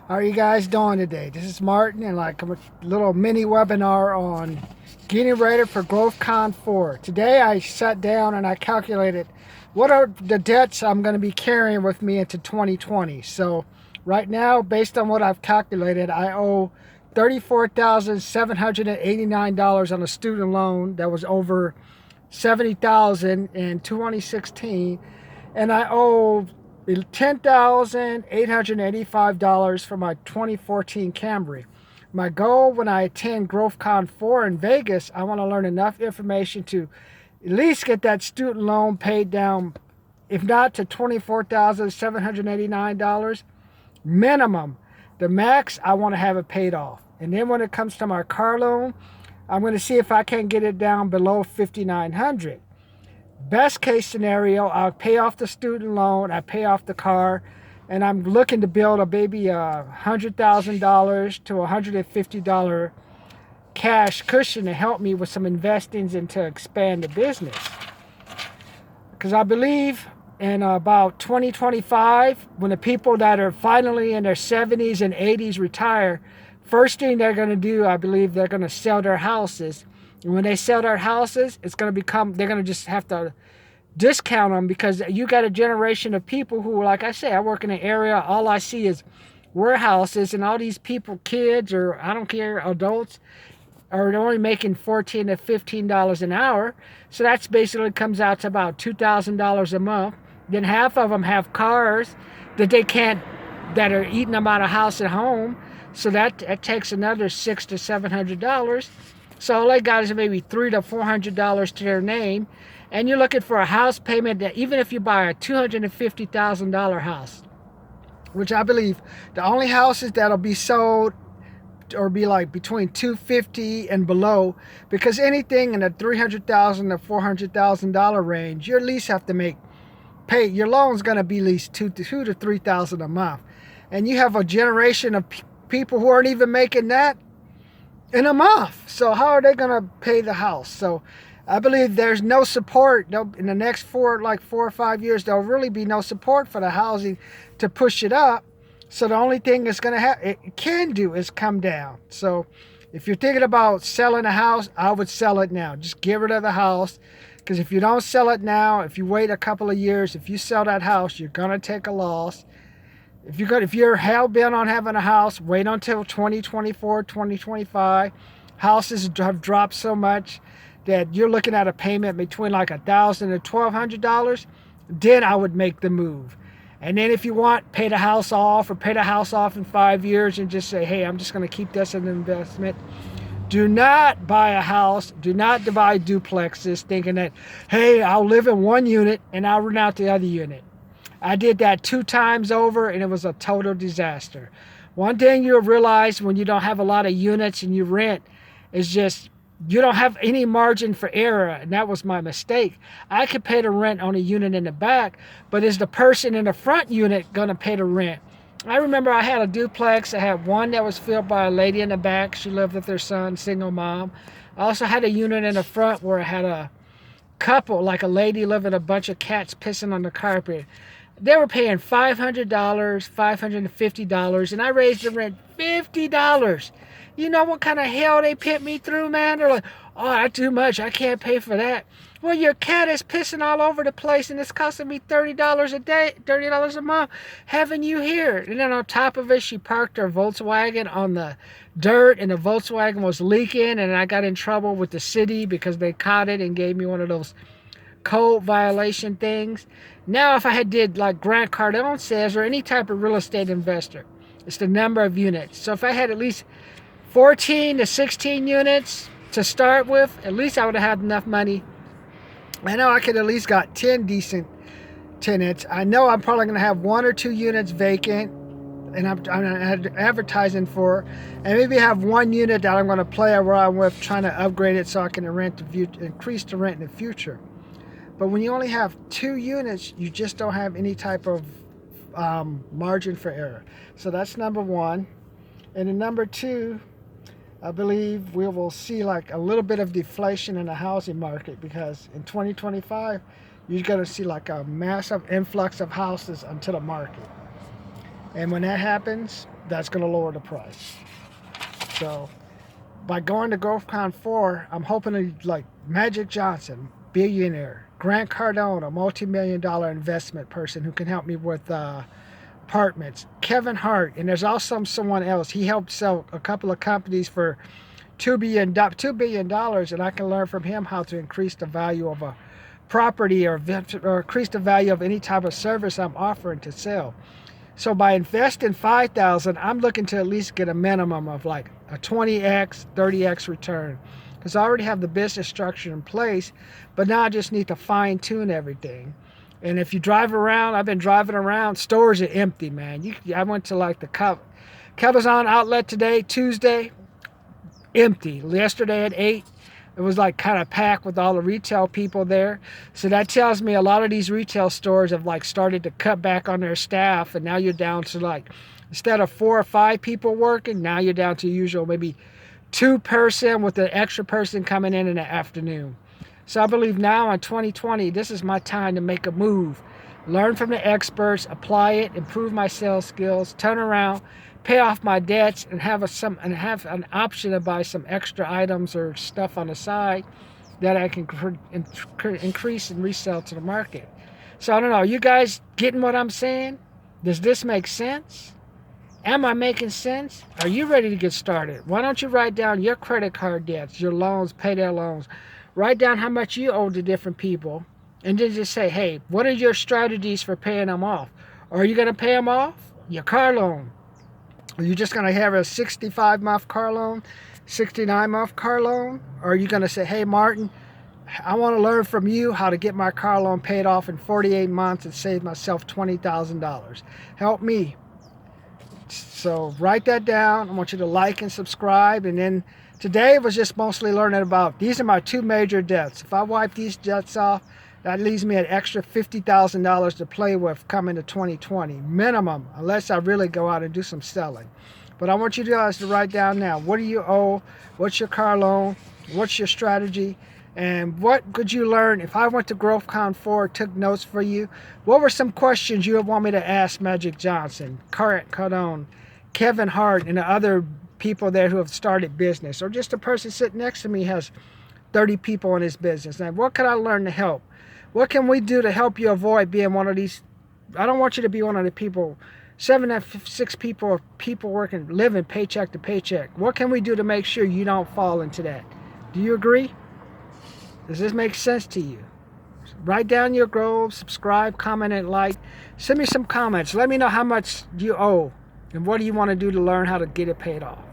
How are you guys doing today? This is Martin and like a little mini webinar on getting ready for GrowthCon 4. Today I sat down and I calculated what are the debts I'm going to be carrying with me into 2020. So right now, based on what I've calculated, I owe $34,789 on a student loan that was over $70,000 in 2016, and I owe $10,885 for my 2014 Camry. My goal when I attend GrowthCon 4 in Vegas, I want to learn enough information to at least get that student loan paid down, if not to $24,789 minimum. The max, I want to have it paid off. And then when it comes to my car loan, I'm going to see if I can get it down below $5,900. Best case scenario, I'll pay off the student loan, I pay off the car, and I'm looking to build a maybe $100,000 to $150 cash cushion to help me with some investings and to expand the business. Because I believe in about 2025, when the people that are finally in their 70s and 80s retire, first thing they're going to do, I believe they're going to sell their houses. And when they sell their houses, it's going to become, they're going to just have to discount them, because you got a generation of people who, like I say, I work in an area, all I see is warehouses, and all these people, kids, or I don't care, adults, are only making $14 to $15 an hour. So that's basically comes out to about $2,000 a month. Then half of them have cars that they can't, that are eating them out of house at home. So that takes another $600 to $700. So all they got is maybe $300 to $400 to their name. And you're looking for a house payment that, even if you buy a $250,000 house, which I believe the only houses that'll be sold or be like between 250 and below, because anything in the $300,000 to $400,000 range, you at least have to pay your loan's going to be at least $2,000 to $3,000 a month, and you have a generation of people who aren't even making that in a month. So how are they going to pay the house? So I believe there's no support. In the next 4 or 5 years, there'll really be no support for the housing to push it up. So the only thing it's going to it can do is come down. So if you're thinking about selling a house, I would sell it now. Just get rid of the house, because if you don't sell it now, if you wait a couple of years, if you sell that house, you're going to take a loss. If you're hell bent on having a house, wait until 2024, 2025. Houses have dropped so much that you're looking at a payment between like $1,000 and $1,200. Then I would make the move. And then if you want, pay the house off, or pay the house off in 5 years and just say, hey, I'm just going to keep this as an investment. Do not buy a house. Do not buy duplexes thinking that, hey, I'll live in one unit and I'll rent out the other unit. I did that 2 times over, and it was a total disaster. One thing you'll realize when you don't have a lot of units and you rent is just you don't have any margin for error, and that was my mistake. I could pay the rent on a unit in the back, but is the person in the front unit going to pay the rent? I remember I had a duplex. I had one that was filled by a lady in the back. She lived with her son, single mom. I also had a unit in the front where I had a couple, like a lady living, a bunch of cats pissing on the carpet. They were paying $500, $550, and I raised the rent $50. You know what kind of hell they put me through, man? They're like, oh, that's too much. I can't pay for that. Well, your cat is pissing all over the place, and it's costing me $30 a day, $30 a month having you here. And then on top of it, she parked her Volkswagen on the dirt, and the Volkswagen was leaking, and I got in trouble with the city because they caught it and gave me one of those code violation things. Now, if I had did like Grant Cardone says, or any type of real estate investor, it's the number of units. So if I had at least 14 to 16 units to start with, at least I would have had enough money. I know I could at least got 10 decent tenants. I know I'm probably going to have 1 or 2 units vacant, and I'm advertising for, and maybe have 1 unit that I'm going to play around with, trying to upgrade it so I can increase the rent in the future. But when you only have 2 units, you just don't have any type of margin for error. So that's number 1. And then number 2, I believe we will see like a little bit of deflation in the housing market, because in 2025, you're going to see like a massive influx of houses onto the market. And when that happens, that's going to lower the price. So by going to GrowthCon 4, I'm hoping to, like Magic Johnson, billionaire, Grant Cardone, a multi-million-dollar investment person who can help me with apartments, Kevin Hart, and there's also someone else. He helped sell a couple of companies for $2 billion, and I can learn from him how to increase the value of a property or increase the value of any type of service I'm offering to sell. So by investing $5,000, I'm looking to at least get a minimum of like a 20x, 30x return, because I already have the business structure in place, but now I just need to fine tune everything. And if you drive around, I've been driving around, stores are empty, man. I went to like the Cabazon outlet today, Tuesday, empty. Yesterday at 8, it was like kind of packed with all the retail people there. So that tells me a lot of these retail stores have like started to cut back on their staff, and now you're down to like, instead of 4 or 5 people working, now you're down to usual maybe 2 person with an extra person coming in the afternoon. So I believe now in 2020, this is my time to make a move. Learn from the experts, apply it, improve my sales skills, turn around, pay off my debts, and have an option to buy some extra items or stuff on the side that I can increase and resell to the market. So I don't know, you guys getting what I'm saying? Does this make sense? Am I making sense? Are you ready to get started? Why don't you write down your credit card debts, your loans, pay their loans. Write down how much you owe to different people, and then just say, hey, what are your strategies for paying them off? Are you going to pay them off? Your car loan. Are you just going to have a 65-month car loan, 69-month car loan? Or are you going to say, hey, Martin, I want to learn from you how to get my car loan paid off in 48 months and save myself $20,000. Help me. So write that down. I want you to like and subscribe. And then today was just mostly learning about, these are my 2 major debts. If I wipe these debts off, that leaves me an extra $50,000 to play with coming to 2020, minimum, unless I really go out and do some selling. But I want you guys to write down now, what do you owe? What's your car loan? What's your strategy? And what could you learn if I went to GrowthCon 4, took notes for you? What were some questions you would want me to ask Magic Johnson, Grant Cardone, Kevin Hart, and the other people there who have started business? Or just a person sitting next to me has 30 people in his business. And what can I learn to help? What can we do to help you avoid being one of these? I don't want you to be one of the people, 7 out of 6 people working, living paycheck to paycheck. What can we do to make sure you don't fall into that? Do you agree? Does this make sense to you? Write down your goals, subscribe, comment, and like. Send me some comments. Let me know how much you owe and what do you want to do to learn how to get it paid off.